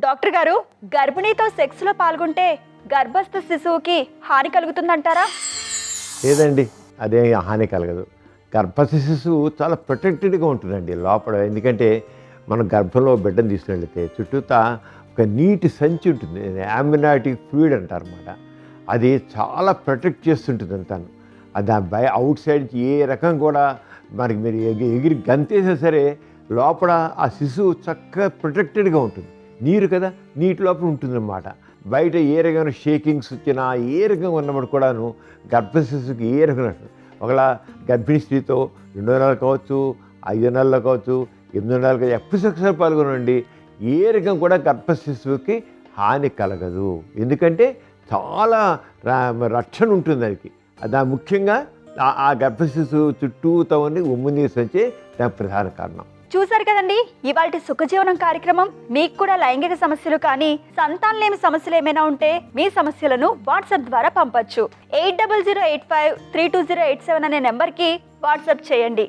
Doctor గారు, గర్భిణీతో సెక్స్లో పాల్గొంటే గర్భస్థ శిశువుకి హాని కలుగుతుందంటారా? లేదండి, అదే హాని కలగదు. గర్భస్థ శిశువు చాలా ప్రొటెక్టెడ్గా ఉంటుందండి లోపల. ఎందుకంటే మనం గర్భంలో బిడ్డను తీసుకెళ్తే చుట్టూతా ఒక నీటి సంచి ఉంటుంది, యామ్నియాటిక్ ఫ్లూయిడ్ అంటారు అన్నమాట. అది చాలా ప్రొటెక్ట్ చేస్తుంటుంది అంతాను. అది అవుట్ సైడ్ నుంచి ఏ రకం కూడా మనకి మీరు ఎగిరి గంతేసా సరే లోపల ఆ శిశువు చక్కగా ప్రొటెక్టెడ్గా ఉంటుంది. నీరు కదా, నీటి లోపల ఉంటుందన్నమాట. బయట ఏ రకమైన షేకింగ్స్ వచ్చినా ఏ రకంగా ఉన్నప్పుడు కూడాను గర్భ శిశువుకి ఏ రకమైన ఒకలా గర్భిణీ స్త్రీతో 2 నెలలు కావచ్చు, 5 నెలలు కావచ్చు, 8 నెలలు కావచ్చు, ఎప్పుడు సెక్స్లో పాల్గొనండి ఏ రకం కూడా గర్భ శిశువుకి హాని కలగదు. ఎందుకంటే చాలా రక్షణ ఉంటుంది దానికి. అది ముఖ్యంగా ఆ గర్భ శిశువు చుట్టూతో ఉండి ఉమ్ము సంచే దానికి ప్రధాన కారణం. చూసారు కదండి ఇవాల్టి సుఖజీవనం కార్యక్రమం. మీకు కూడా లైంగిక సమస్యలు కానీ సంతానలేమి సమస్యలు ఏమైనా ఉంటే మీ సమస్యలను వాట్సాప్ ద్వారా పంపొచ్చు. 8008532087 అనే నెంబర్కి వాట్సాప్ చేయండి.